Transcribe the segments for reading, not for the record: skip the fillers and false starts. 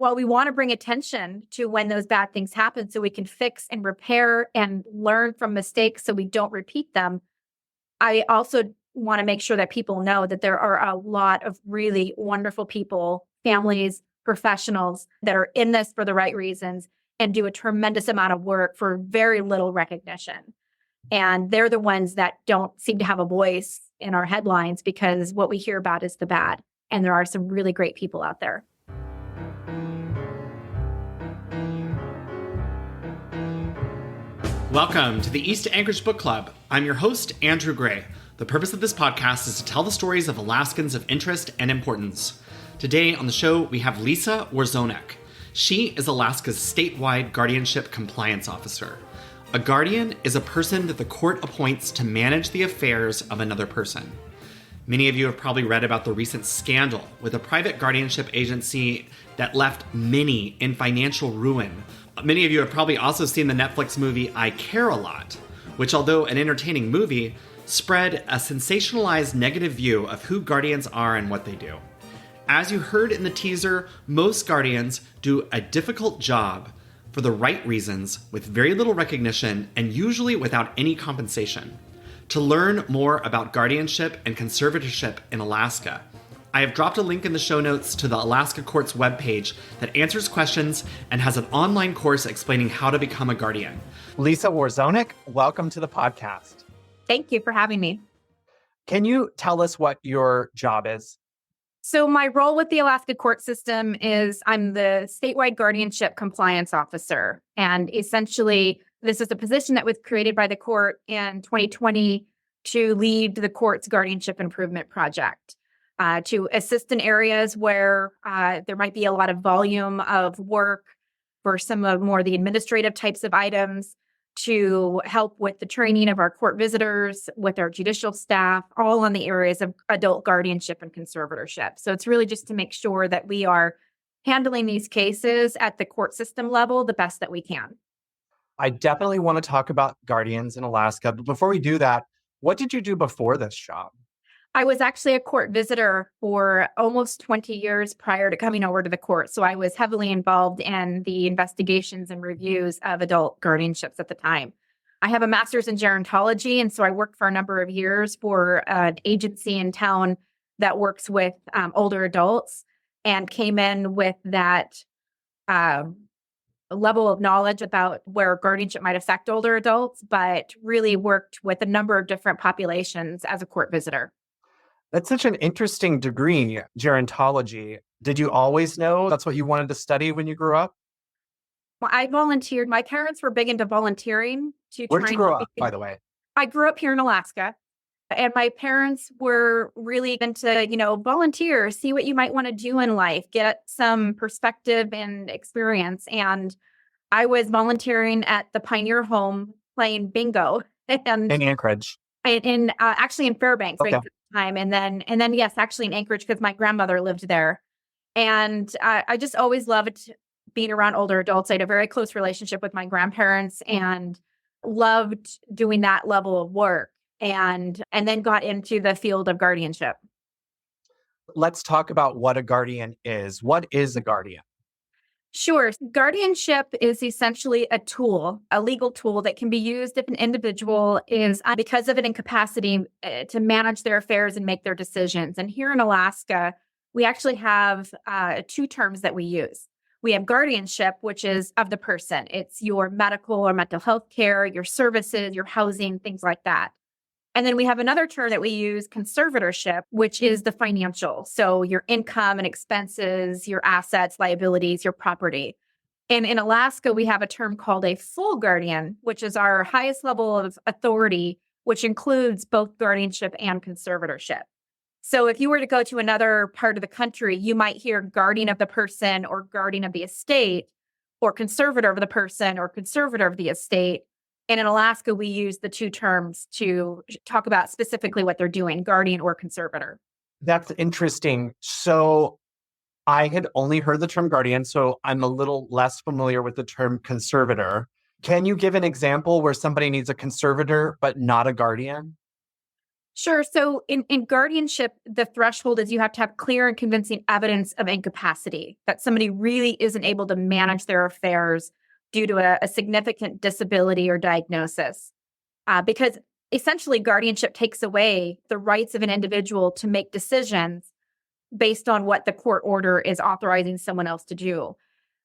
while we want to bring attention to when those bad things happen so we can fix and repair and learn from mistakes so we don't repeat them, I also want to make sure that people know that there are a lot of really wonderful people, families, professionals that are in this for the right reasons and do a tremendous amount of work for very little recognition. And they're the ones that don't seem to have a voice in our headlines because what we hear about is the bad. And there are some really great people out there. Welcome to the East Anchorage Book Club. I'm your host, Andrew Gray. The purpose of this podcast is to tell the stories of Alaskans of interest and importance. Today on the show, we have Lisa Wawrzonek. She is Alaska's statewide guardianship compliance officer. A guardian is a person that the court appoints to manage the affairs of another person. Many of you have probably read about the recent scandal with a private guardianship agency that left many in financial ruin. Many of you have probably also seen the Netflix movie I Care a Lot, which, although an entertaining movie, spread a sensationalized negative view of who guardians are and what they do. As you heard in the teaser, most guardians do a difficult job for the right reasons with very little recognition and usually without any compensation. To learn more about guardianship and conservatorship in Alaska, I have dropped a link in the show notes to the Alaska Court's webpage that answers questions and has an online course explaining how to become a guardian. Lisa Wawrzonek, welcome to the podcast. Thank you for having me. Can you tell us what your job is? So my role with the Alaska court system is I'm the statewide guardianship compliance officer. And essentially, this is a position that was created by the court in 2020 to lead the court's guardianship improvement project, to assist in areas where there might be a lot of volume of work for some of more the administrative types of items, to help with the training of our court visitors, with our judicial staff, all on the areas of adult guardianship and conservatorship. So it's really just to make sure that we are handling these cases at the court system level the best that we can. I definitely want to talk about guardians in Alaska. But before we do that, what did you do before this job? I was actually a court visitor for almost 20 years prior to coming over to the court. So I was heavily involved in the investigations and reviews of adult guardianships at the time. I have a master's in gerontology, and so I worked for a number of years for an agency in town that works with older adults and came in with that level of knowledge about where guardianship might affect older adults, but really worked with a number of different populations as a court visitor. That's such an interesting degree, gerontology. Did you always know that's what you wanted to study when you grew up? Well, I volunteered. My parents were big into volunteering. Where did you grow up, by the way? I grew up here in Alaska, and my parents were really into, volunteer, see what you might want to do in life, get some perspective and experience. And I was volunteering at the Pioneer Home playing bingo. And in Anchorage. Actually in Fairbanks, okay. Right at the time. And then, yes, actually in Anchorage because my grandmother lived there. And I just always loved being around older adults. I had a very close relationship with my grandparents and loved doing that level of work. And then got into the field of guardianship. Let's talk about what a guardian is. What is a guardian? Sure. Guardianship is essentially a tool, a legal tool that can be used if an individual is, because of an incapacity, to manage their affairs and make their decisions. And here in Alaska, we actually have two terms that we use. We have guardianship, which is of the person. It's your medical or mental health care, your services, your housing, things like that. And then we have another term that we use, conservatorship, which is the financial. So your income and expenses, your assets, liabilities, your property. And in Alaska, we have a term called a full guardian, which is our highest level of authority, which includes both guardianship and conservatorship. So if you were to go to another part of the country, you might hear guardian of the person or guardian of the estate, or conservator of the person or conservator of the estate. And in Alaska, we use the two terms to talk about specifically what they're doing, guardian or conservator. That's interesting. So I had only heard the term guardian, so I'm a little less familiar with the term conservator. Can you give an example where somebody needs a conservator but not a guardian? Sure. So in guardianship, the threshold is you have to have clear and convincing evidence of incapacity, that somebody really isn't able to manage their affairs due to a significant disability or diagnosis. Because essentially, guardianship takes away the rights of an individual to make decisions based on what the court order is authorizing someone else to do.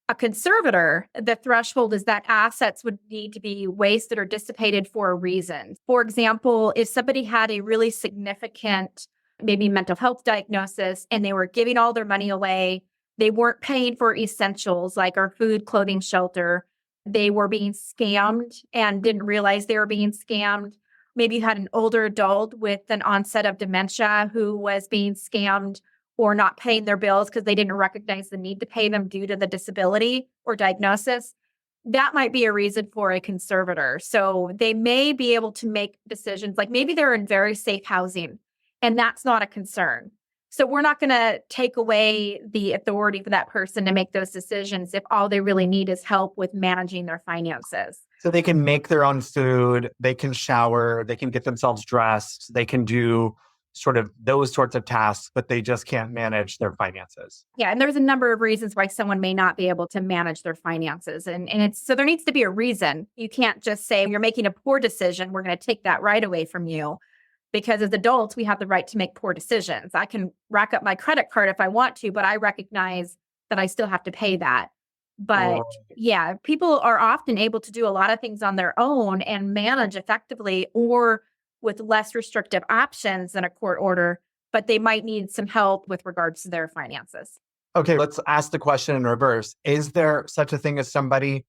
A conservator, the threshold is that assets would need to be wasted or dissipated for a reason. For example, if somebody had a really significant, maybe mental health diagnosis, and they were giving all their money away, they weren't paying for essentials like our food, clothing, shelter, they were being scammed and didn't realize they were being scammed. Maybe you had an older adult with an onset of dementia who was being scammed or not paying their bills because they didn't recognize the need to pay them due to the disability or diagnosis. That might be a reason for a conservator. So they may be able to make decisions, like maybe they're in very safe housing, and that's not a concern. So we're not going to take away the authority for that person to make those decisions if all they really need is help with managing their finances. So they can make their own food, they can shower, they can get themselves dressed, they can do sort of those sorts of tasks, but they just can't manage their finances. Yeah. And there's a number of reasons why someone may not be able to manage their finances. And it's so there needs to be a reason. You can't just say you're making a poor decision, we're going to take that right away from you. Because as adults, we have the right to make poor decisions. I can rack up my credit card if I want to, but I recognize that I still have to pay that. But yeah, people are often able to do a lot of things on their own and manage effectively or with less restrictive options than a court order, but they might need some help with regards to their finances. Okay, let's ask the question in reverse. Is there such a thing as somebody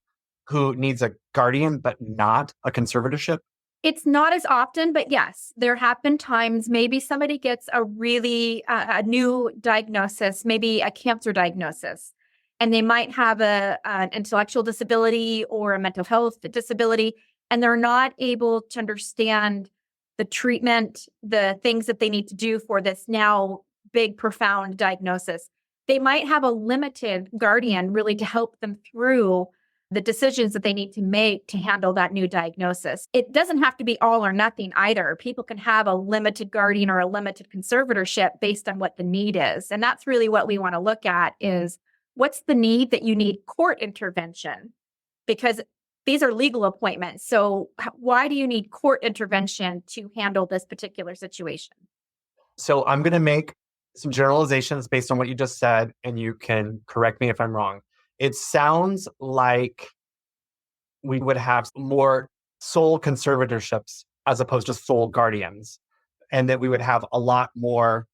who needs a guardian but not a conservatorship? It's not as often, but yes, there have been times maybe somebody gets a really a new diagnosis, maybe a cancer diagnosis, and they might have an intellectual disability or a mental health disability, and they're not able to understand the treatment, the things that they need to do for this now big, profound diagnosis. They might have a limited guardian really to help them through the decisions that they need to make to handle that new diagnosis. It doesn't have to be all or nothing either. People can have a limited guardian or a limited conservatorship based on what the need is. And that's really what we want to look at is what's the need that you need court intervention? Because these are legal appointments. So why do you need court intervention to handle this particular situation? So I'm going to make some generalizations based on what you just said, and you can correct me if I'm wrong. It sounds like we would have more sole conservatorships as opposed to sole guardians, and that we would have a lot more,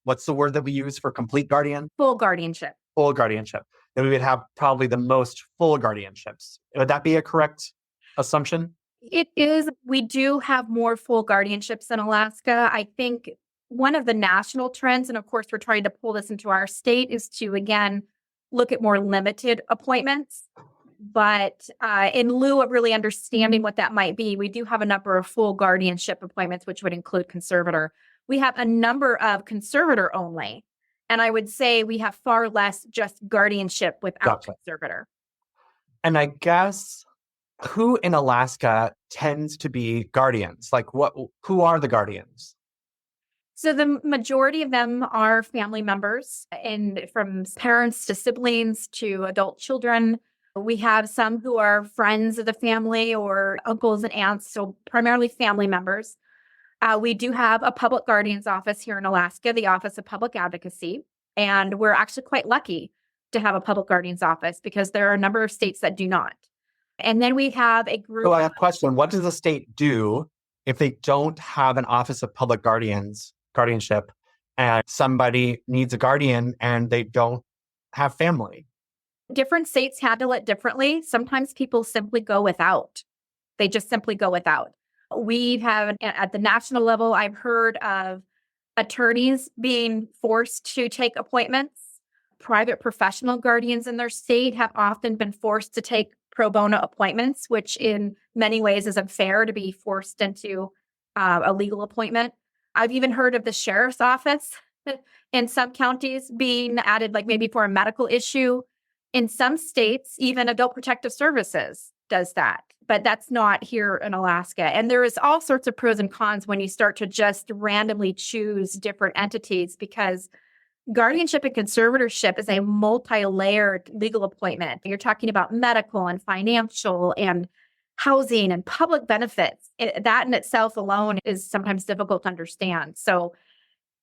what's the word that we use for complete guardian? Full guardianship. Full guardianship. That we would have probably the most full guardianships. Would that be a correct assumption? It is. We do have more full guardianships in Alaska. I think one of the national trends, and of course, we're trying to pull this into our state, is to, again, look at more limited appointments. But in lieu of really understanding what that might be, we do have a number of full guardianship appointments, which would include conservator. We have a number of conservator only. And I would say we have far less just guardianship without conservator. And I guess who in Alaska tends to be guardians? Like who are the guardians? So the majority of them are family members, and from parents to siblings to adult children. We have some who are friends of the family or uncles and aunts, so primarily family members. We do have a public guardian's office here in Alaska, the Office of Public Advocacy, and we're actually quite lucky to have a public guardian's office because there are a number of states that do not. And then we have a group. So I have a question. What does the state do if they don't have an Office of Public Guardianship and somebody needs a guardian and they don't have family? Different states handle it differently. Sometimes people simply go without. They just simply go without. We have, at the national level, I've heard of attorneys being forced to take appointments. Private professional guardians in their state have often been forced to take pro bono appointments, which in many ways is unfair to be forced into a legal appointment. I've even heard of the sheriff's office in some counties being added, like maybe for a medical issue. In some states, even adult protective services does that, but that's not here in Alaska. And there is all sorts of pros and cons when you start to just randomly choose different entities, because guardianship and conservatorship is a multi-layered legal appointment. You're talking about medical and financial and housing and public benefits. That in itself alone is sometimes difficult to understand. So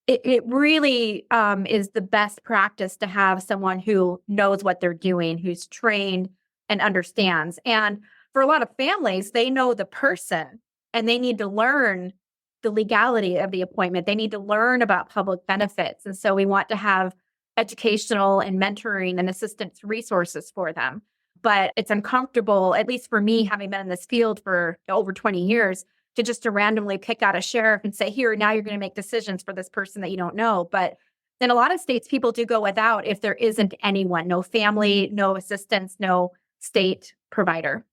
it really is the best practice to have someone who knows what they're doing, who's trained and understands. And for a lot of families, they know the person and they need to learn the legality of the appointment. They need to learn about public benefits. And so we want to have educational and mentoring and assistance resources for them. But it's uncomfortable, at least for me, having been in this field for over 20 years, to randomly pick out a sheriff and say, here, now you're going to make decisions for this person that you don't know. But in a lot of states, people do go without if there isn't anyone, no family, no assistance, no state provider.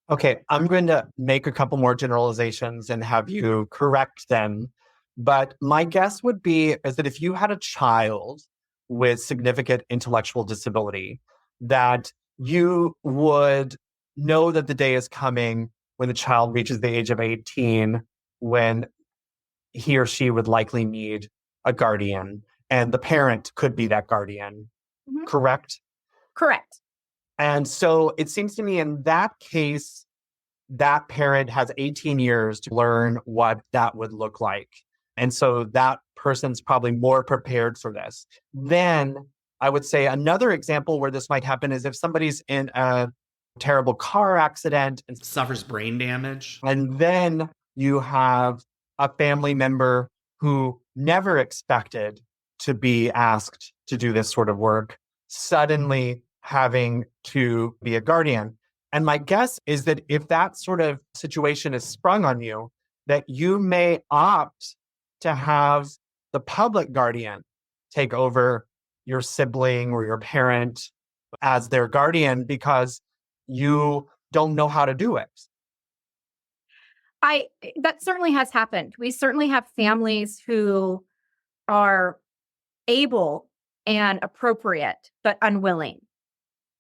Okay, I'm going to make a couple more generalizations and have you correct them. But my guess would be is that if you had a child with significant intellectual disability, that you would know that the day is coming when the child reaches the age of 18, when he or she would likely need a guardian, and the parent could be that guardian, correct? Correct. And so it seems to me in that case, that parent has 18 years to learn what that would look like. And so that person's probably more prepared for this. Then I would say another example where this might happen is if somebody's in a terrible car accident and suffers brain damage. And then you have a family member who never expected to be asked to do this sort of work, suddenly having to be a guardian. And my guess is that if that sort of situation is sprung on you, that you may opt to have the public guardian take over your sibling or your parent as their guardian because you don't know how to do it. That certainly has happened. We certainly have families who are able and appropriate, but unwilling.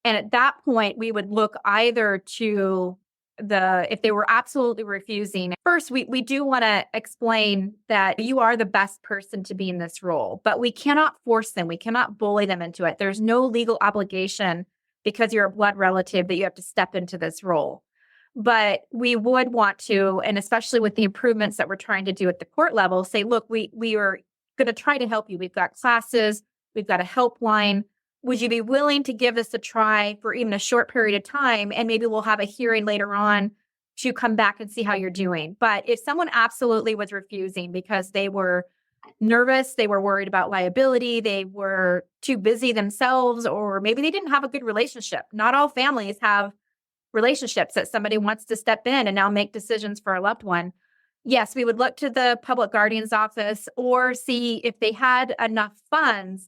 And at that point, we would look either to if they were absolutely refusing. First, we do want to explain that you are the best person to be in this role, but we cannot force them. We cannot bully them into it. There's no legal obligation because you're a blood relative that you have to step into this role. But we would want to, and especially with the improvements that we're trying to do at the court level, say, look, we are going to try to help you. We've got classes, we've got a helpline. Would you be willing to give this a try for even a short period of time? And maybe we'll have a hearing later on to come back and see how you're doing. But if someone absolutely was refusing because they were nervous, they were worried about liability, they were too busy themselves, or maybe they didn't have a good relationship. Not all families have relationships that somebody wants to step in and now make decisions for a loved one. Yes, we would look to the public guardian's office or see if they had enough funds.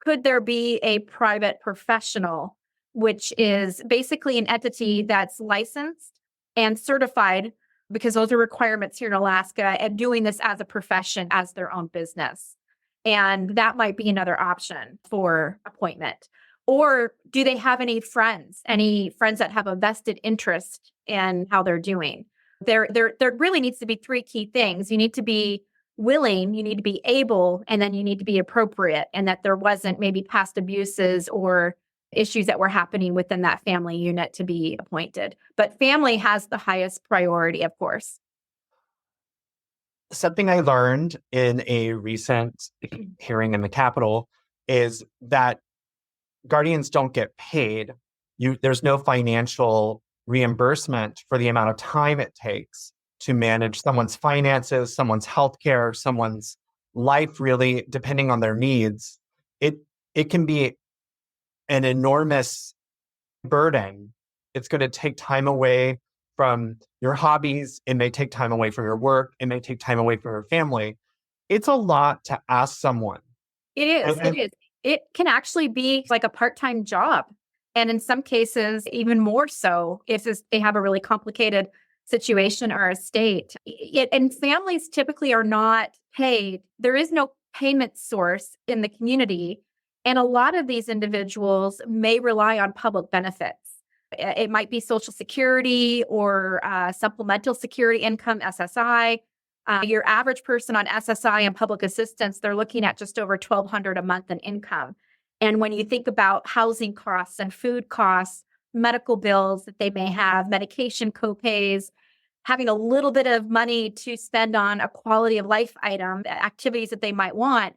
Could there be a private professional, which is basically an entity that's licensed and certified, because those are requirements here in Alaska, and doing this as a profession, as their own business? And that might be another option for appointment. Or do they have any friends that have a vested interest in how they're doing? There really needs to be three key things. You need to be willing, you need to be able, and then you need to be appropriate, and that there wasn't maybe past abuses or issues that were happening within that family unit to be appointed. But family has the highest priority, of course. Something I learned in a recent hearing in the Capitol is that guardians don't get paid. There's no financial reimbursement for the amount of time it takes to manage someone's finances, someone's healthcare, someone's life, really, depending on their needs. It can be an enormous burden. It's going to take time away from your hobbies. It may take time away from your work. It may take time away from your family. It's a lot to ask someone. It is. It is. It can actually be like a part-time job. And in some cases, even more so if they have a really complicated situation or estate. And families typically are not paid. There is no payment source in the community. And a lot of these individuals may rely on public benefits. It might be Social Security or Supplemental Security Income, SSI. Your average person on SSI and public assistance, they're looking at just over $1,200 a month in income. And when you think about housing costs and food costs, medical bills that they may have, medication copays, having a little bit of money to spend on a quality of life item, activities that they might want,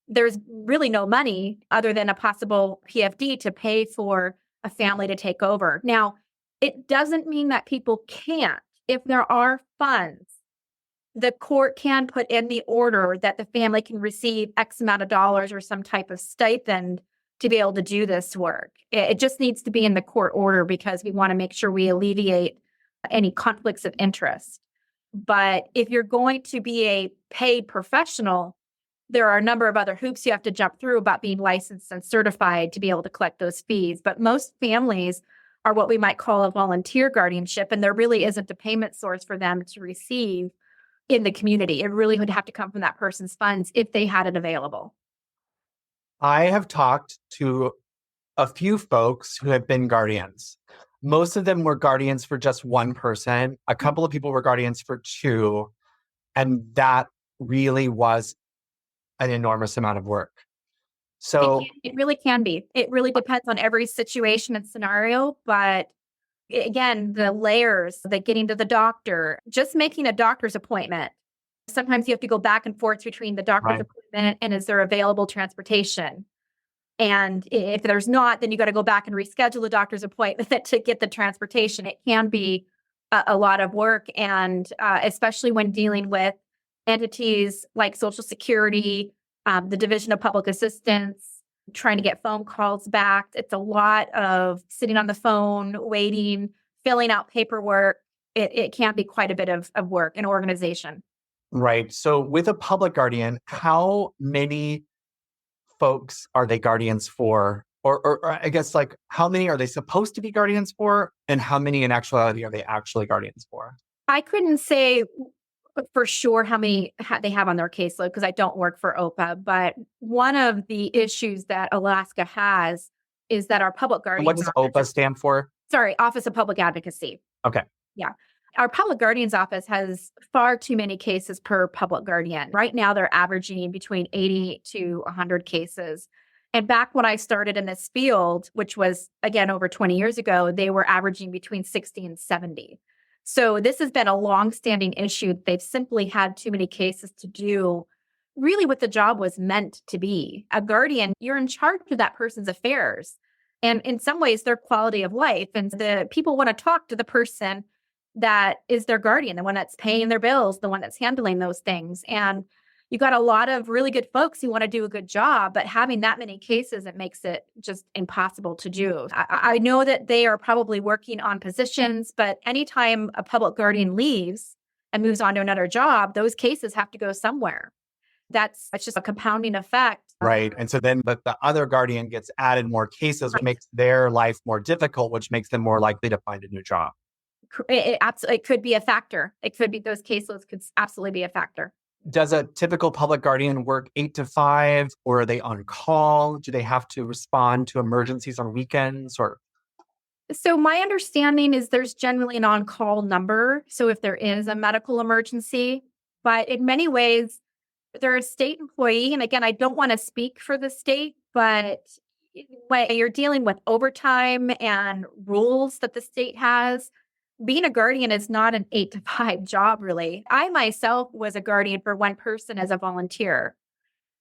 there's really no money other than a possible PFD to pay for a family to take over. Now, it doesn't mean that people can't. If there are funds, the court can put in the order that the family can receive X amount of dollars or some type of stipend to be able to do this work. It just needs to be in the court order because we want to make sure we alleviate any conflicts of interest. But if you're going to be a paid professional, there are a number of other hoops you have to jump through about being licensed and certified to be able to collect those fees. But most families are what we might call a volunteer guardianship, and there really isn't a payment source for them to receive in the community. It really would have to come from that person's funds if they had it available. I have talked to a few folks who have been guardians. Most of them were guardians for just one person. A couple of people were guardians for two. And that really was an enormous amount of work. So it really can be. It really depends on every situation and scenario. But again, the layers, the getting to the doctor, just making a doctor's appointment. Sometimes you have to go back and forth between the doctor's appointment and is there available transportation? And if there's not, then you got to go back and reschedule the doctor's appointment to get the transportation. It can be a lot of work. And especially when dealing with entities like Social Security, the Division of Public Assistance, trying to get phone calls back. It's a lot of sitting on the phone, waiting, filling out paperwork. It can be quite a bit of work and organization. Right. So with a public guardian, how many folks are they guardians for? Or I guess like how many are they supposed to be guardians for? And how many in actuality are they actually guardians for? I couldn't say for sure how many they have on their caseload because I don't work for OPA. But one of the issues that Alaska has is that our public guardians. And what does OPA stand for? Sorry, Office of Public Advocacy. Okay. Yeah. Our public guardian's office has far too many cases per public guardian. Right now, they're averaging between 80 to 100 cases. And back when I started in this field, which was, again, over 20 years ago, they were averaging between 60 and 70. So this has been a longstanding issue. They've simply had too many cases to do really what the job was meant to be. A guardian, you're in charge of that person's affairs. And in some ways, their quality of life. And the people want to talk to the person that is their guardian, the one that's paying their bills, the one that's handling those things. And you got a lot of really good folks who want to do a good job, but having that many cases, it makes it just impossible to do. I know that they are probably working on positions, but anytime a public guardian leaves and moves on to another job, those cases have to go somewhere. It's just a compounding effect. Right. And so then the other guardian gets added more cases, which makes their life more difficult, which makes them more likely to find a new job. It could be a factor. It could be those caseloads could absolutely be a factor. Does a typical public guardian work 8 to 5, or are they on call? Do they have to respond to emergencies on weekends? Or so my understanding is there's generally an on-call number. So if there is a medical emergency, but in many ways, they're a state employee. And again, I don't want to speak for the state, but when you're dealing with overtime and rules that the state has, being a guardian is not an 8 to 5 job, really. I myself was a guardian for one person as a volunteer.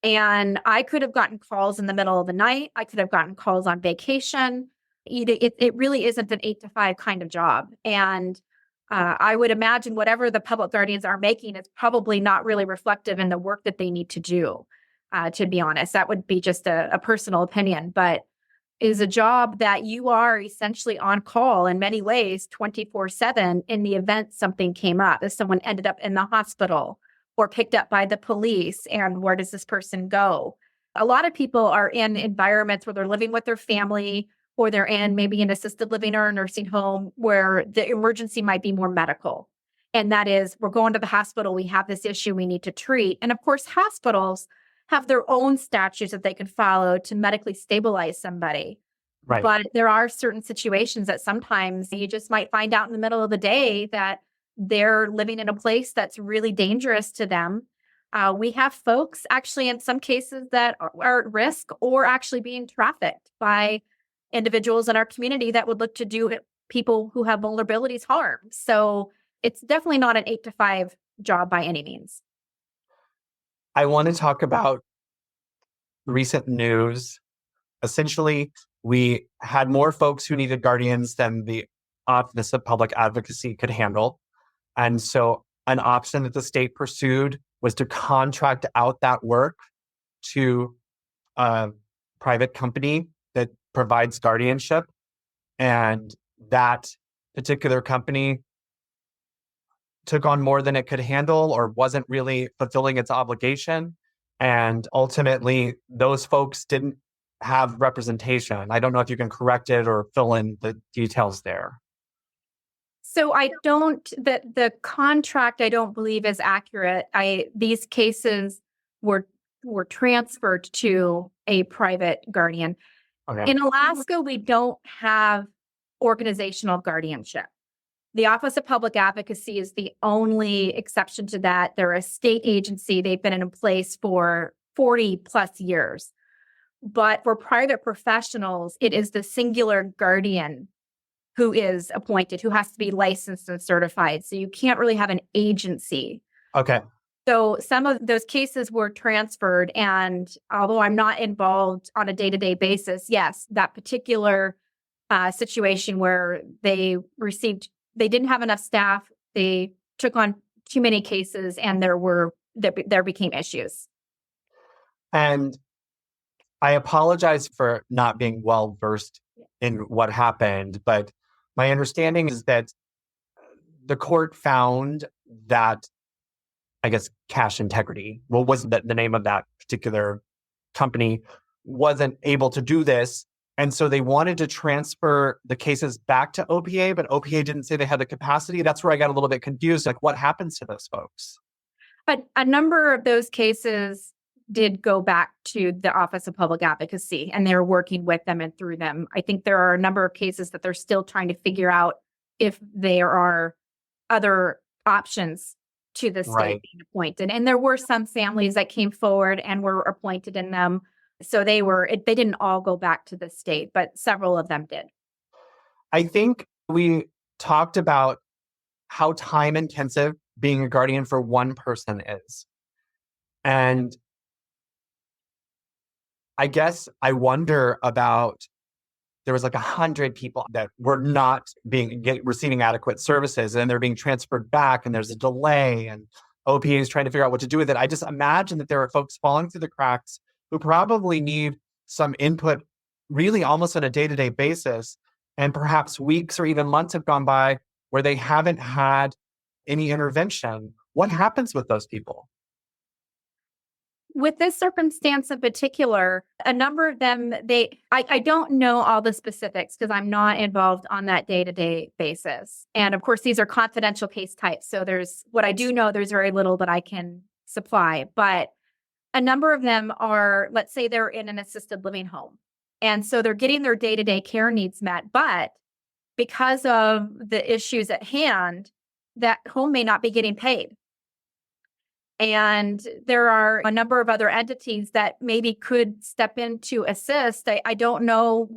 And I could have gotten calls in the middle of the night. I could have gotten calls on vacation. It really isn't an 8 to 5 kind of job. And I would imagine whatever the public guardians are making is probably not really reflective in the work that they need to do, to be honest. That would be just a personal opinion. But is a job that you are essentially on call in many ways 24/7 in the event something came up, if someone ended up in the hospital or picked up by the police, and where does this person go? A lot of people are in environments where they're living with their family, or they're in maybe an assisted living or a nursing home where the emergency might be more medical. And that is, we're going to the hospital, we have this issue we need to treat. And of course, hospitals have their own statutes that they can follow to medically stabilize somebody. Right. But there are certain situations that sometimes you just might find out in the middle of the day that they're living in a place that's really dangerous to them. We have folks actually in some cases that are at risk or actually being trafficked by individuals in our community that would look to do people who have vulnerabilities harm. So it's definitely not an 8 to 5 job by any means. I want to talk about recent news. Essentially, we had more folks who needed guardians than the Office of Public Advocacy could handle. And so an option that the state pursued was to contract out that work to a private company that provides guardianship. And that particular company took on more than it could handle or wasn't really fulfilling its obligation. And ultimately, those folks didn't have representation. I don't know if you can correct it or fill in the details there. So the contract I don't believe is accurate. These cases were transferred to a private guardian. Okay. In Alaska, we don't have organizational guardianship. The Office of Public Advocacy is the only exception to that. They're a state agency. They've been in place for 40 plus years. But for private professionals, it is the singular guardian who is appointed, who has to be licensed and certified. So you can't really have an agency. Okay. So some of those cases were transferred. And although I'm not involved on a day-to-day basis, yes, that particular situation where they didn't have enough staff, they took on too many cases, and there became issues. And I apologize for not being well versed in what happened, but my understanding is that the court found that, I guess, Cash Integrity, wasn't the name of that particular company, wasn't able to do this. And so they wanted to transfer the cases back to OPA, but OPA didn't say they had the capacity. That's where I got a little bit confused. Like, what happens to those folks? But a number of those cases did go back to the Office of Public Advocacy, and they're working with them and through them. I think there are a number of cases that they're still trying to figure out if there are other options to the state being appointed. And there were some families that came forward and were appointed in them. So they didn't all go back to the state, but several of them did. I think we talked about how time intensive being a guardian for one person is. And I guess I wonder about, there was like 100 people that were not receiving adequate services, and they're being transferred back, and there's a delay, and OPA is trying to figure out what to do with it. I just imagine that there are folks falling through the cracks who probably need some input really almost on a day-to-day basis. And perhaps weeks or even months have gone by where they haven't had any intervention. What happens with those people? With this circumstance in particular, a number of them, I don't know all the specifics because I'm not involved on that day-to-day basis. And of course, these are confidential case types. So what I do know, there's very little that I can supply. But a number of them are, let's say they're in an assisted living home. And so they're getting their day-to-day care needs met. But because of the issues at hand, that home may not be getting paid. And there are a number of other entities that maybe could step in to assist. I don't know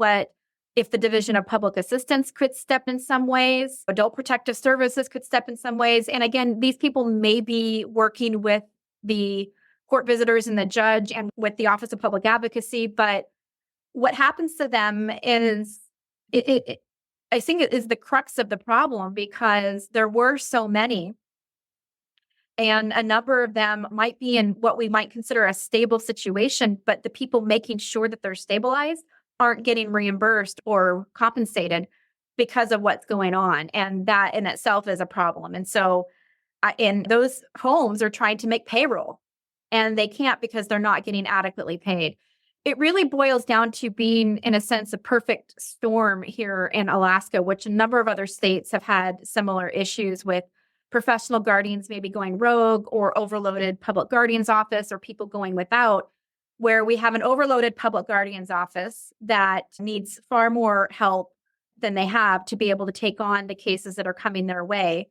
if the Division of Public Assistance could step in some ways, Adult Protective Services could step in some ways. And again, these people may be working with the court visitors and the judge and with the Office of Public Advocacy. But what happens to them is, I think it is the crux of the problem, because there were so many. And a number of them might be in what we might consider a stable situation, but the people making sure that they're stabilized aren't getting reimbursed or compensated because of what's going on. And that in itself is a problem. And so in those homes are trying to make payroll, and they can't because they're not getting adequately paid. It really boils down to being, in a sense, a perfect storm here in Alaska, which a number of other states have had similar issues with professional guardians maybe going rogue or overloaded public guardian's office or people going without. where we have an overloaded public guardian's office that needs far more help than they have to be able to take on the cases that are coming their way.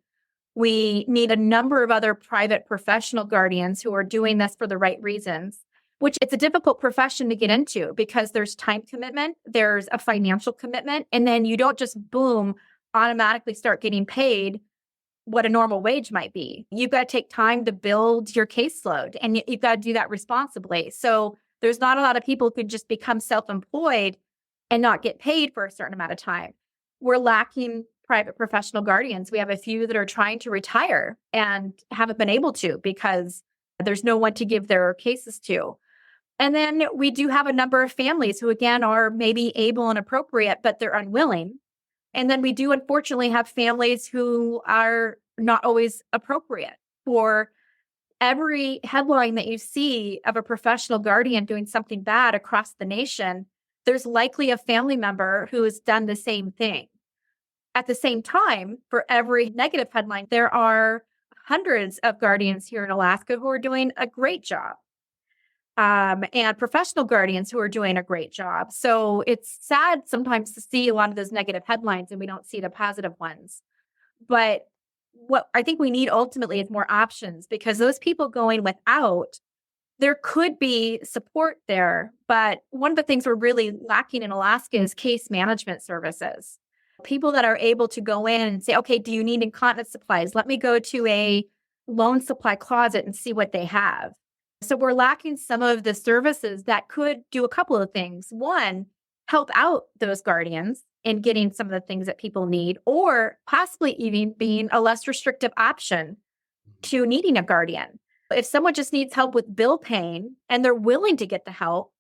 We need a number of other private professional guardians who are doing this for the right reasons, which it's a difficult profession to get into because there's time commitment, there's a financial commitment, and then you don't just boom, automatically start getting paid what a normal wage might be. You've got to take time to build your caseload, and you've got to do that responsibly. So there's not a lot of people who could just become self-employed and not get paid for a certain amount of time. We're lacking private professional guardians. We have a few that are trying to retire and haven't been able to because there's no one to give their cases to. And then we do have a number of families who, again, are maybe able and appropriate, but they're unwilling. And then we do, unfortunately, have families who are not always appropriate. For every headline that you see of a professional guardian doing something bad across the nation, there's likely a family member who has done the same thing. At the same time, for every negative headline, there are hundreds of guardians here in Alaska who are doing a great job, and professional guardians who are doing a great job. So it's sad sometimes to see a lot of those negative headlines and we don't see the positive ones. But what I think we need ultimately is more options, because those people going without, there could be support there. But one of the things we're really lacking in Alaska is case management services. People that are able to go in and say, okay, do you need incontinence supplies? Let me go to a loan supply closet and see what they have. So we're lacking some of the services that could do a couple of things. One, help out those guardians in getting some of the things that people need, or possibly even being a less restrictive option to needing a guardian. If someone just needs help with bill paying and they're willing to get the help,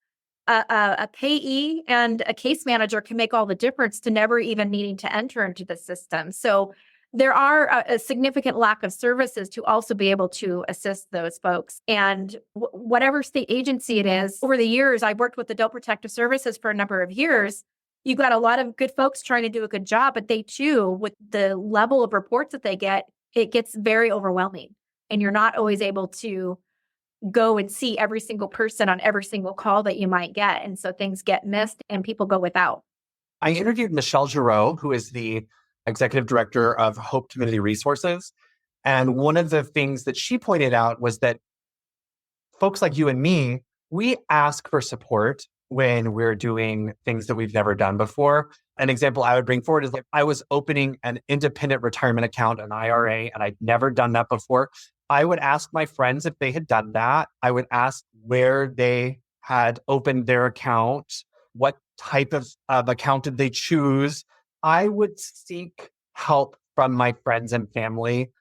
a payee and a case manager can make all the difference to never even needing to enter into the system. So there are a significant lack of services to also be able to assist those folks. And whatever state agency it is, over the years, I've worked with Adult Protective Services for a number of years. You've got a lot of good folks trying to do a good job, but they too, with the level of reports that they get, it gets very overwhelming. And you're not always able to go and see every single person on every single call that you might get. And so things get missed and people go without. I interviewed Michelle Giroux, who is the executive director of Hope Community Resources. And one of the things that she pointed out was that folks like you and me, we ask for support when we're doing things that we've never done before. An example I would bring forward is like I was opening an independent retirement account, an IRA, and I'd never done that before. I would ask my friends if they had done that. I would ask where they had opened their account, what type of account did they choose. I would seek help from my friends and family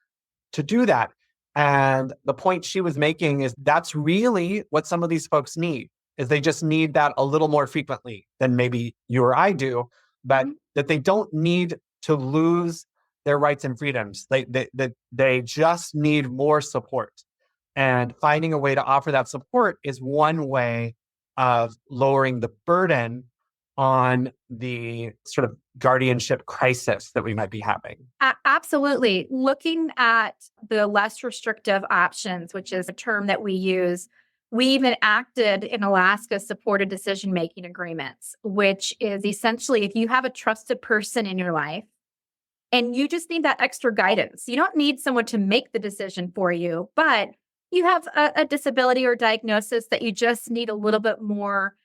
to do that. And the point she was making is that's really what some of these folks need, is they just need that a little more frequently than maybe you or I do, but that they don't need to lose their rights and freedoms. They just need more support. And finding a way to offer that support is one way of lowering the burden on the sort of guardianship crisis that we might be having. Absolutely. Looking at the less restrictive options, which is a term that we use, we even acted in Alaska supported decision-making agreements, which is essentially if you have a trusted person in your life and you just need that extra guidance. You don't need someone to make the decision for you, but you have a disability or diagnosis that you just need a little bit more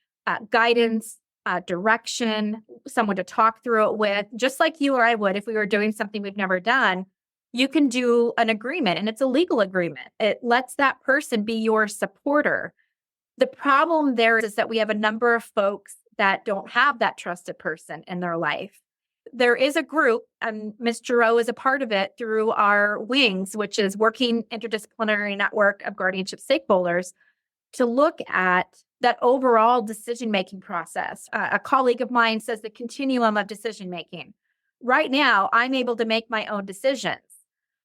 guidance, direction, someone to talk through it with, just like you or I would if we were doing something we've never done. You can do an agreement, and it's a legal agreement. It lets that person be your supporter. The problem there is that we have a number of folks that don't have that trusted person in their life. There is a group, and Ms. Giroux is a part of it through our WINGS, which is Working Interdisciplinary Network of Guardianship Stakeholders, to look at that overall decision-making process. A colleague of mine says the continuum of decision-making. Right now, I'm able to make my own decisions.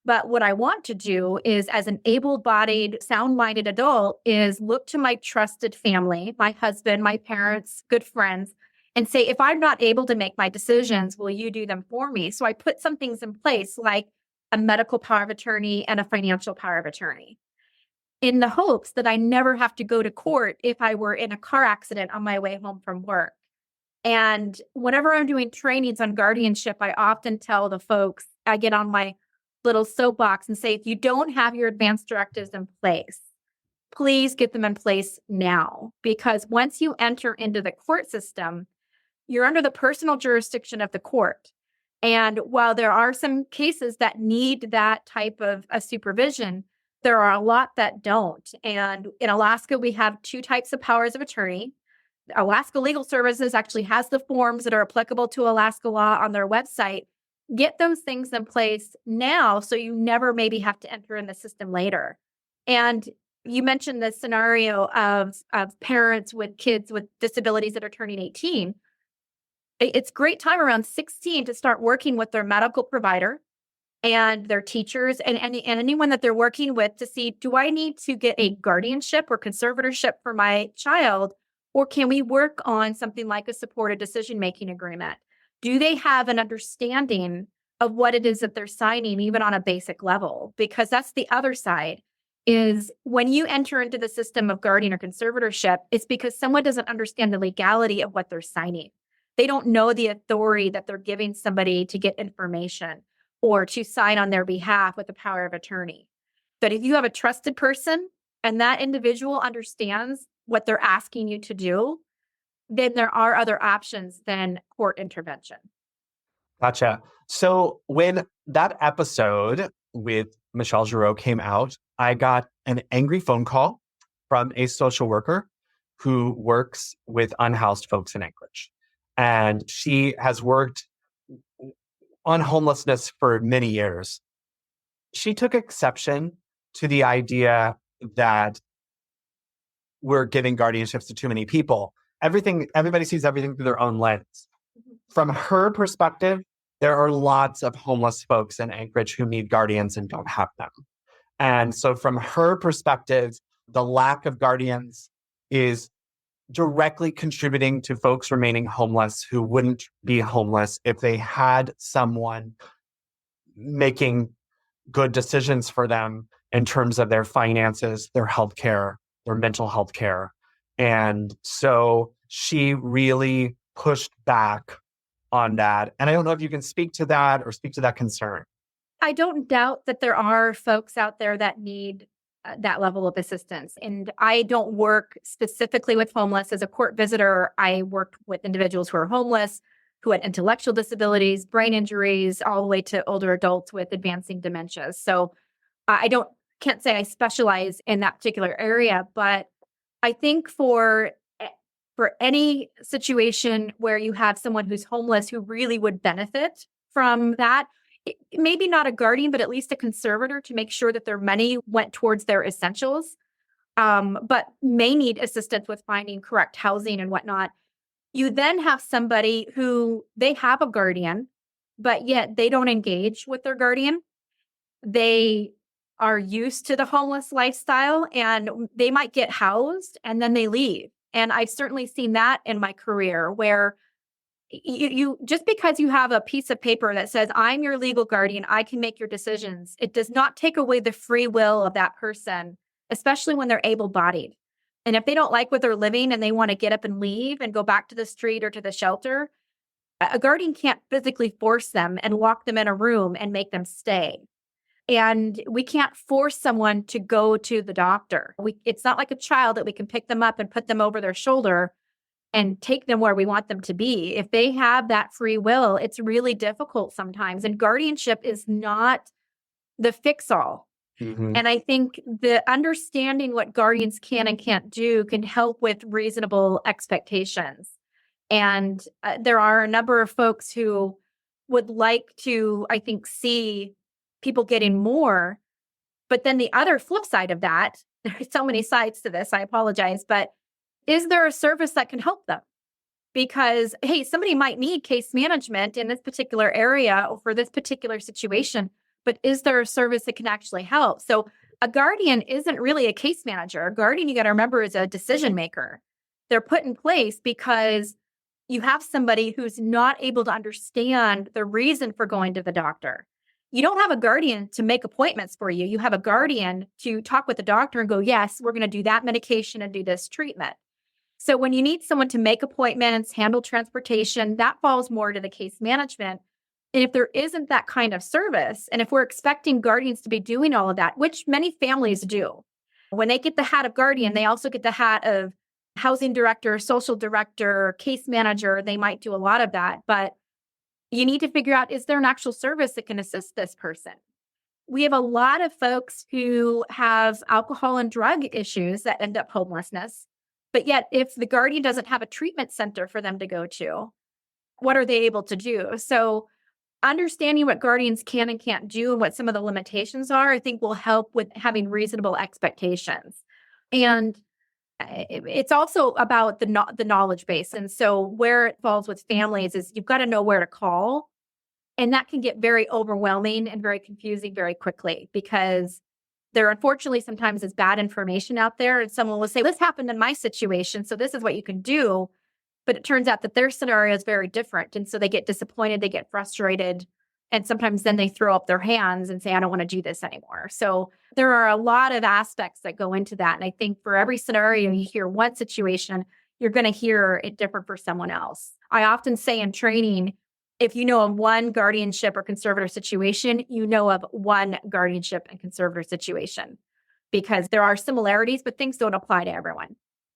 But what I want to do is, as an able-bodied, sound-minded adult, is look to my trusted family, my husband, my parents, good friends, and say, if I'm not able to make my decisions, will you do them for me? So I put some things in place like a medical power of attorney and a financial power of attorney. in the hopes that I never have to go to court if I were in a car accident on my way home from work. And whenever I'm doing trainings on guardianship, I often tell the folks, I get on my little soapbox and say, if you don't have your advance directives in place, please get them in place now. Because once you enter into the court system, you're under the personal jurisdiction of the court. And while there are some cases that need that type of a supervision, there are a lot that don't. And in Alaska, we have two types of powers of attorney. Alaska Legal Services actually has the forms that are applicable to Alaska law on their website. Get those things in place now so you never maybe have to enter in the system later. And you mentioned the scenario of parents with kids with disabilities that are turning 18. It's great time around 16 to start working with their medical provider and their teachers and anyone that they're working with to see, do I need to get a guardianship or conservatorship for my child? Or can we work on something like a supported decision-making agreement? Do they have an understanding of what it is that they're signing, even on a basic level? Because that's the other side, is when you enter into the system of guardian or conservatorship, it's because someone doesn't understand the legality of what they're signing. They don't know the authority that they're giving somebody to get information or to sign on their behalf with the power of attorney. But if you have a trusted person and that individual understands what they're asking you to do, then there are other options than court intervention. Gotcha. So when that episode with Michelle Giroux came out, I got an angry phone call from a social worker who works with unhoused folks in Anchorage. And she has worked on homelessness for many years. She took exception to the idea that we're giving guardianships to too many people. Everybody sees everything through their own lens. From her perspective, there are lots of homeless folks in Anchorage who need guardians and don't have them. And so from her perspective, the lack of guardians is directly contributing to folks remaining homeless who wouldn't be homeless if they had someone making good decisions for them in terms of their finances, their healthcare, their mental health care. And so she really pushed back on that. And I don't know if you can speak to that or speak to that concern. I don't doubt that there are folks out there that need that level of assistance. And I don't work specifically with homeless. As a court visitor, I worked with individuals who are homeless, who had intellectual disabilities, brain injuries, all the way to older adults with advancing dementia. So can't say I specialize in that particular area, but I think for any situation where you have someone who's homeless who really would benefit from that, maybe not a guardian, but at least a conservator to make sure that their money went towards their essentials, but may need assistance with finding correct housing and whatnot. You then have somebody who they have a guardian, but yet they don't engage with their guardian. They are used to the homeless lifestyle and they might get housed and then they leave. And I've certainly seen that in my career where you just because you have a piece of paper that says, I'm your legal guardian, I can make your decisions. It does not take away the free will of that person, especially when they're able-bodied. And if they don't like what they're living and they want to get up and leave and go back to the street or to the shelter, a guardian can't physically force them and lock them in a room and make them stay. And we can't force someone to go to the doctor. It's not like a child that we can pick them up and put them over their shoulder and take them where we want them to be. If they have that free will, it's really difficult sometimes. And guardianship is not the fix-all. Mm-hmm. And I think the understanding what guardians can and can't do can help with reasonable expectations. And there are a number of folks who would like to, I think, see people getting more. But then the other flip side of that, there's so many sides to this, I apologize, but is there a service that can help them? Because, hey, somebody might need case management in this particular area or for this particular situation, but is there a service that can actually help? So a guardian isn't really a case manager. A guardian, you got to remember, is a decision maker. They're put in place because you have somebody who's not able to understand the reason for going to the doctor. You don't have a guardian to make appointments for you. You have a guardian to talk with the doctor and go, yes, we're going to do that medication and do this treatment. So when you need someone to make appointments, handle transportation, that falls more to the case management. And if there isn't that kind of service, and if we're expecting guardians to be doing all of that, which many families do, when they get the hat of guardian, they also get the hat of housing director, social director, case manager. They might do a lot of that, but you need to figure out, is there an actual service that can assist this person? We have a lot of folks who have alcohol and drug issues that end up homelessness. But yet, if the guardian doesn't have a treatment center for them to go to, what are they able to do? So understanding what guardians can and can't do and what some of the limitations are, I think will help with having reasonable expectations. And it's also about the knowledge base. And so where it falls with families is you've got to know where to call. And that can get very overwhelming and very confusing very quickly because there unfortunately sometimes is bad information out there. And someone will say, this happened in my situation, so this is what you can do. But it turns out that their scenario is very different. And so they get disappointed, they get frustrated. And sometimes then they throw up their hands and say, I don't want to do this anymore. So there are a lot of aspects that go into that. And I think for every scenario, you hear one situation, you're going to hear it different for someone else. I often say in training, if you know of one guardianship or conservator situation, you know of one guardianship and conservator situation because there are similarities, but things don't apply to everyone.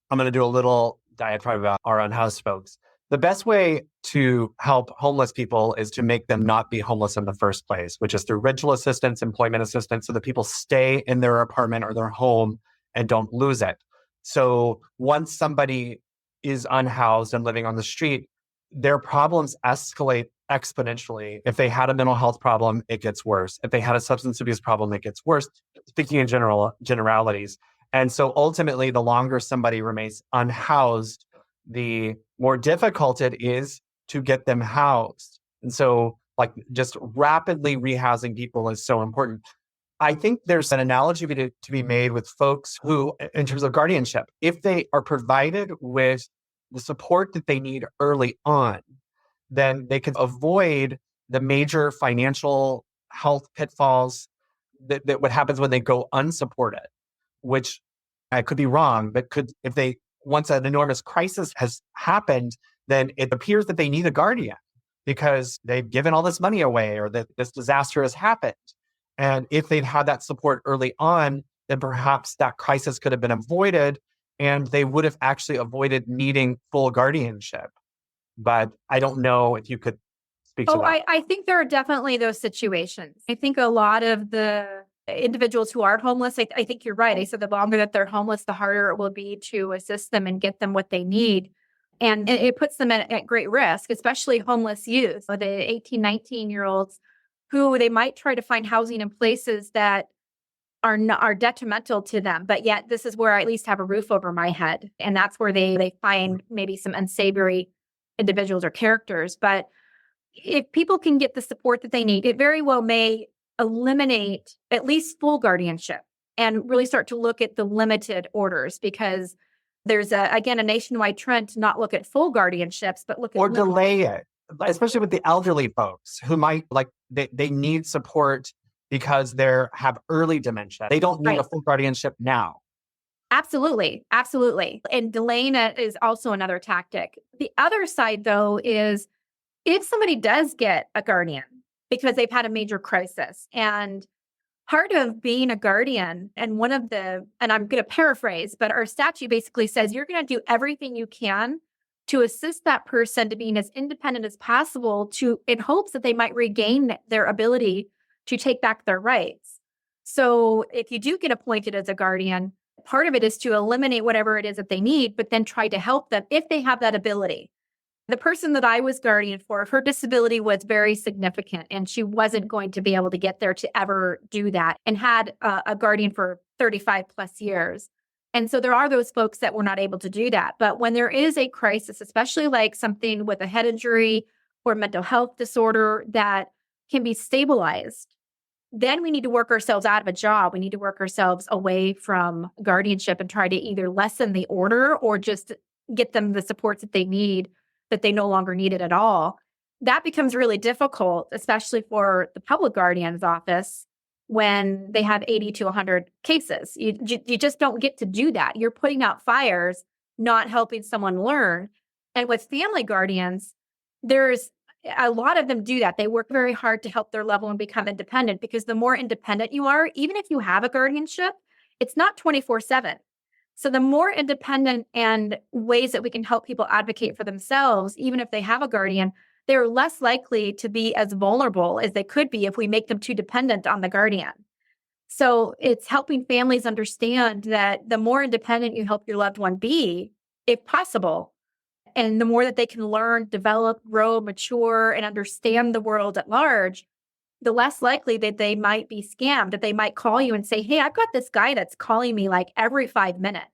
I'm going to do a little diatribe about our unhoused folks. The best way to help homeless people is to make them not be homeless in the first place, which is through rental assistance, employment assistance, so that people stay in their apartment or their home and don't lose it. So once somebody is unhoused and living on the street, their problems escalate exponentially. If they had a mental health problem, it gets worse. If they had a substance abuse problem, it gets worse, speaking in generalities. And so ultimately, the longer somebody remains unhoused, the more difficult it is to get them housed. And so like just rapidly rehousing people is so important. I think there's an analogy to be made with folks who, in terms of guardianship, if they are provided with the support that they need early on, then they can avoid the major financial health pitfalls that what happens when they go unsupported, which I could be wrong, but if they, once an enormous crisis has happened, then it appears that they need a guardian because they've given all this money away or that this disaster has happened. And if they'd had that support early on, then perhaps that crisis could have been avoided and they would have actually avoided needing full guardianship. But I don't know if you could speak to that. I think there are definitely those situations. I think a lot of the individuals who are homeless, I think you're right. I said the longer that they're homeless, the harder it will be to assist them and get them what they need. And it puts them at great risk, especially homeless youth, the 18, 19-year-olds who they might try to find housing in places that are detrimental to them. But yet this is where I at least have a roof over my head. And that's where they find maybe some unsavory individuals or characters. But if people can get the support that they need, it very well may eliminate at least full guardianship and really start to look at the limited orders because there's a nationwide trend to not look at full guardianships, but look at delay it, especially with the elderly folks who might they need support because they have early dementia. They don't need a full guardianship now. Absolutely. Absolutely. And delaying it is also another tactic. The other side, though, is if somebody does get a guardian because they've had a major crisis, and part of being a guardian, and I'm going to paraphrase, but our statute basically says you're going to do everything you can to assist that person to being as independent as possible in hopes that they might regain their ability to take back their rights. So if you do get appointed as a guardian, part of it is to eliminate whatever it is that they need, but then try to help them if they have that ability. The person that I was guardian for, her disability was very significant and she wasn't going to be able to get there to ever do that and had a guardian for 35 plus years. And so there are those folks that were not able to do that. But when there is a crisis, especially like something with a head injury or mental health disorder that can be stabilized, then we need to work ourselves out of a job. We need to work ourselves away from guardianship and try to either lessen the order or just get them the supports that they need, that they no longer need it at all. that becomes really difficult, especially for the public guardian's office when they have 80 to 100 cases. You just don't get to do that. You're putting out fires, not helping someone learn. And with family guardians, there's a lot of them do that. They work very hard to help their loved one become independent, because the more independent you are, even if you have a guardianship, it's not 24/7. So the more independent and ways that we can help people advocate for themselves, even if they have a guardian, they're less likely to be as vulnerable as they could be if we make them too dependent on the guardian. So it's helping families understand that the more independent you help your loved one be, if possible, and the more that they can learn, develop, grow, mature, and understand the world at large, the less likely that they might be scammed, that they might call you and say, hey, I've got this guy that's calling me like every 5 minutes,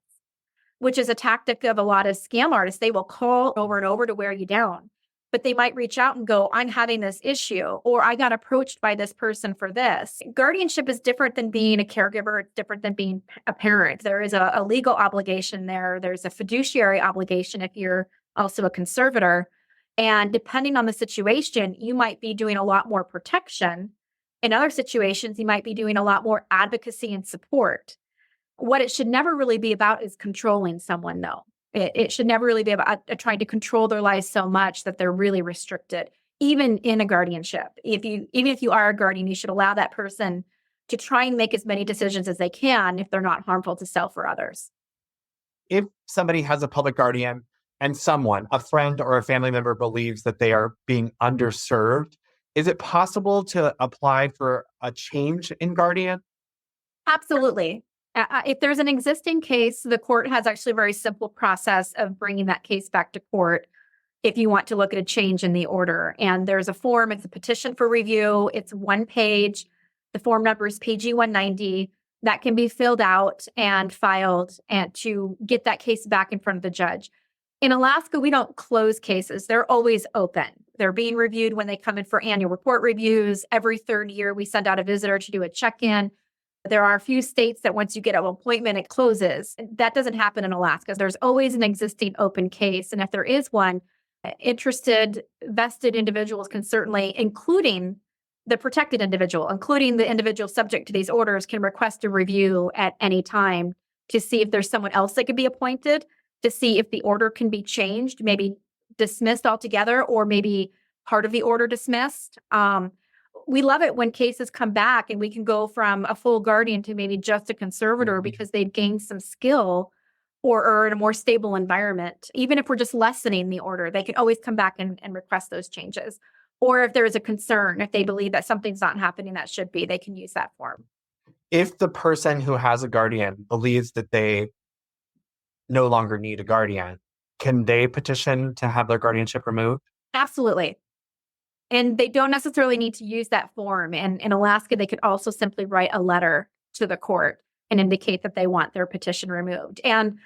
which is a tactic of a lot of scam artists. They will call over and over to wear you down, but they might reach out and go, I'm having this issue, or I got approached by this person for this. Guardianship is different than being a caregiver. It's different than being a parent. There is a legal obligation there. There's a fiduciary obligation if you're also a conservator. And depending on the situation, you might be doing a lot more protection. In other situations, you might be doing a lot more advocacy and support. What it should never really be about is controlling someone, though. It should never really be about trying to control their lives so much that they're really restricted, even in a guardianship. Even if you are a guardian, you should allow that person to try and make as many decisions as they can if they're not harmful to self or others. If somebody has a public guardian and someone, a friend or a family member, believes that they are being underserved, is it possible to apply for a change in guardian? Absolutely. If there's an existing case, the court has actually a very simple process of bringing that case back to court if you want to look at a change in the order. And there's a form, it's a petition for review. It's 1 page. The form number is PG 190. That can be filled out and filed and to get that case back in front of the judge. In Alaska, we don't close cases. They're always open. They're being reviewed when they come in for annual report reviews. Every 3rd year, we send out a visitor to do a check-in. There are a few states that once you get an appointment, it closes. That doesn't happen in Alaska. There's always an existing open case. And if there is one, interested, vested individuals can certainly, including the protected individual, including the individual subject to these orders, can request a review at any time to see if there's someone else that could be appointed, to see if the order can be changed, maybe dismissed altogether, or maybe part of the order dismissed. We love it when cases come back and we can go from a full guardian to maybe just a conservator because they've gained some skill or are in a more stable environment. Even if we're just lessening the order, they can always come back and request those changes. Or if there is a concern, if they believe that something's not happening that should be, they can use that form. If the person who has a guardian believes that they no longer need a guardian, can they petition to have their guardianship removed? Absolutely. And they don't necessarily need to use that form. And in Alaska, they could also simply write a letter to the court and indicate that they want their petition removed. And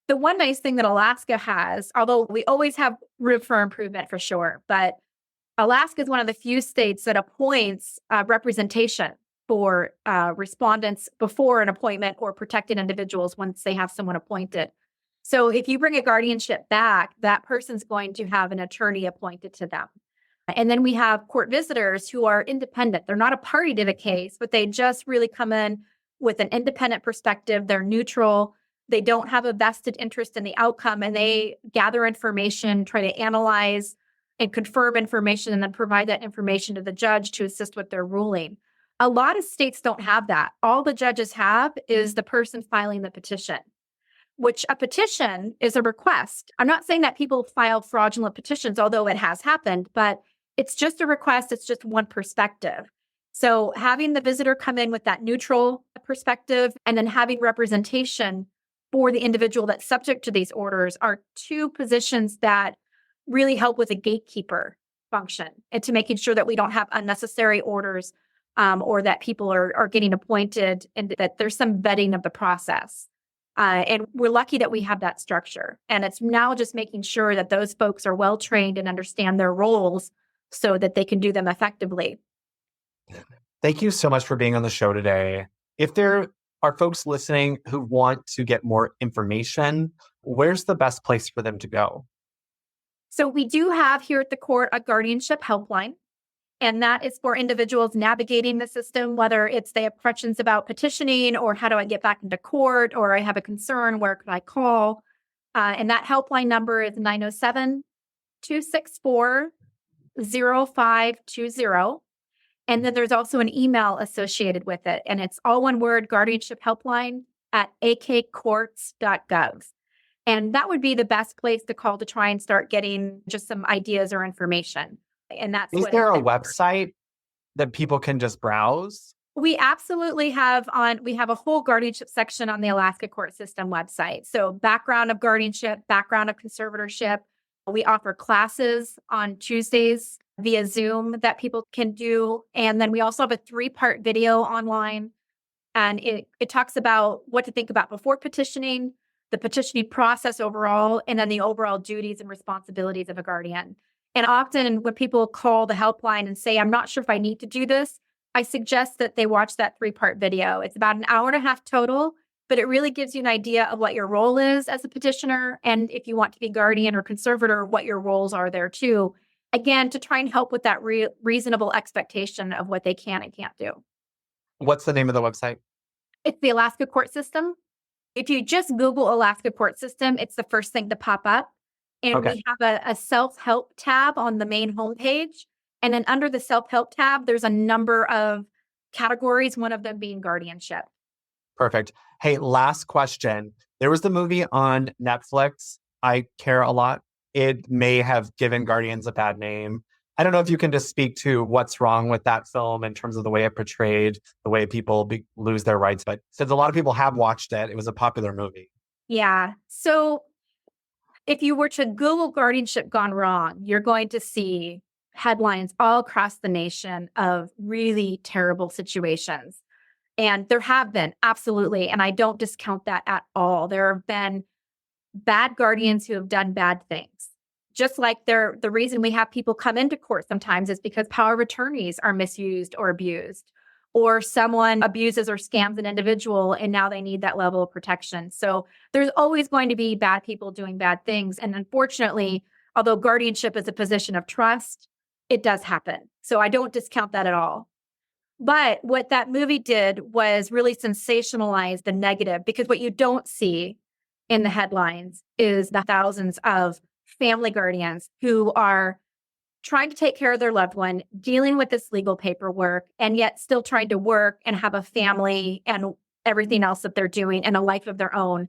the one nice thing that Alaska has, although we always have room for improvement for sure, but Alaska is one of the few states that appoints representation for respondents before an appointment or protected individuals once they have someone appointed. So if you bring a guardianship back, that person's going to have an attorney appointed to them. And then we have court visitors who are independent. They're not a party to the case, but they just really come in with an independent perspective. They're neutral. They don't have a vested interest in the outcome, and they gather information, try to analyze and confirm information, and then provide that information to the judge to assist with their ruling. A lot of states don't have that. All the judges have is the person filing the petition, which a petition is a request. I'm not saying that people file fraudulent petitions, although it has happened, but it's just a request. It's just one perspective. So having the visitor come in with that neutral perspective and then having representation for the individual that's subject to these orders are 2 positions that really help with a gatekeeper function and to making sure that we don't have unnecessary orders or that people are getting appointed and that there's some vetting of the process. And we're lucky that we have that structure. And it's now just making sure that those folks are well trained and understand their roles so that they can do them effectively. Thank you so much for being on the show today. If there are folks listening who want to get more information, where's the best place for them to go? So we do have here at the court a guardianship helpline, and that is for individuals navigating the system, whether it's they have questions about petitioning or how do I get back into court, or I have a concern, where could I call? And that helpline number is 907-264-0520. And then there's also an email associated with it. And it's all one word, guardianship helpline at akcourts.gov. And that would be the best place to call to try and start getting just some ideas or information. And that's Is there a website that people can just browse? We absolutely have we have a whole guardianship section on the Alaska Court System website. So background of guardianship, background of conservatorship. We offer classes on Tuesdays via Zoom that people can do. And then we also have a 3-part video online. And it talks about what to think about before petitioning, the petitioning process overall, and then the overall duties and responsibilities of a guardian. And often when people call the helpline and say, I'm not sure if I need to do this, I suggest that they watch that 3-part video. It's about an hour and a half total, but it really gives you an idea of what your role is as a petitioner. And if you want to be guardian or conservator, what your roles are there too. Again, to try and help with that reasonable expectation of what they can and can't do. What's the name of the website? It's the Alaska Court System. If you just Google Alaska Court System, it's the first thing to pop up. And we have a self-help tab on the main homepage. And then under the self-help tab, there's a number of categories, one of them being guardianship. Perfect. Hey, last question. There was the movie on Netflix, I Care a Lot. It may have given guardians a bad name. I don't know if you can just speak to what's wrong with that film in terms of the way it portrayed, the way people lose their rights. But since a lot of people have watched it, it was a popular movie. Yeah. So if you were to Google guardianship gone wrong, you're going to see headlines all across the nation of really terrible situations. And there have been, absolutely. And I don't discount that at all. There have been bad guardians who have done bad things. Just like the reason we have people come into court sometimes is because power of attorneys are misused or abused, or someone abuses or scams an individual and now they need that level of protection. So there's always going to be bad people doing bad things. And unfortunately, although guardianship is a position of trust, it does happen. So I don't discount that at all. But what that movie did was really sensationalize the negative, because what you don't see in the headlines is the thousands of family guardians who are trying to take care of their loved one, dealing with this legal paperwork, and yet still trying to work and have a family and everything else that they're doing and a life of their own.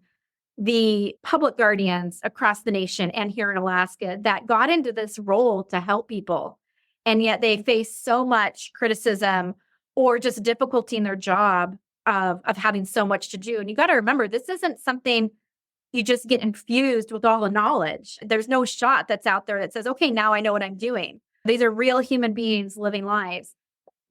The public guardians across the nation and here in Alaska that got into this role to help people, and yet they face so much criticism or just difficulty in their job of having so much to do. And you got to remember, this isn't something you just get infused with all the knowledge. There's no shot that's out there that says, okay, now I know what I'm doing. These are real human beings living lives.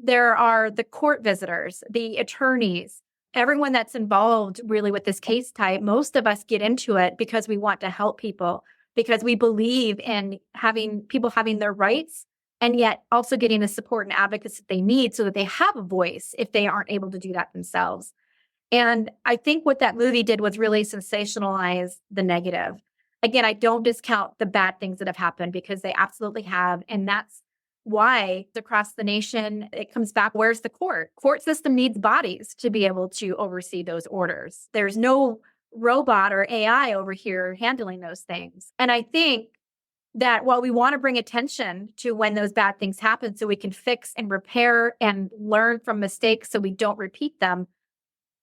There are the court visitors, the attorneys, everyone that's involved really with this case type. Most of us get into it because we want to help people, because we believe in having people having their rights, and yet also getting the support and advocacy that they need so that they have a voice if they aren't able to do that themselves. And I think what that movie did was really sensationalize the negative. Again, I don't discount the bad things that have happened, because they absolutely have. And that's why across the nation, it comes back, where's the court? Court system needs bodies to be able to oversee those orders. There's no robot or AI over here handling those things. And I think that while we want to bring attention to when those bad things happen so we can fix and repair and learn from mistakes so we don't repeat them,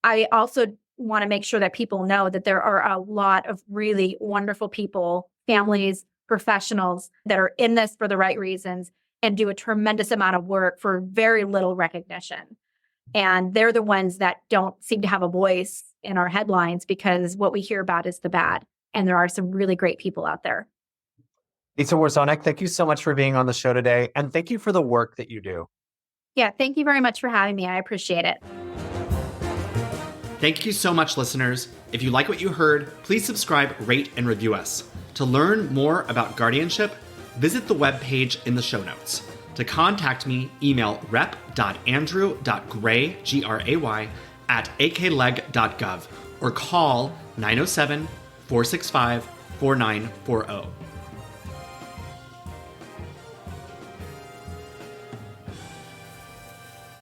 I also want to make sure that people know that there are a lot of really wonderful people, families, professionals that are in this for the right reasons and do a tremendous amount of work for very little recognition. And they're the ones that don't seem to have a voice in our headlines, because what we hear about is the bad. And there are some really great people out there. Lisa Wawrzonek, thank you so much for being on the show today. And thank you for the work that you do. Yeah, thank you very much for having me. I appreciate it. Thank you so much, listeners. If you like what you heard, please subscribe, rate, and review us. To learn more about guardianship, visit the webpage in the show notes. To contact me, email rep.andrew.gray, Gray, @akleg.gov or call 907-465-4940.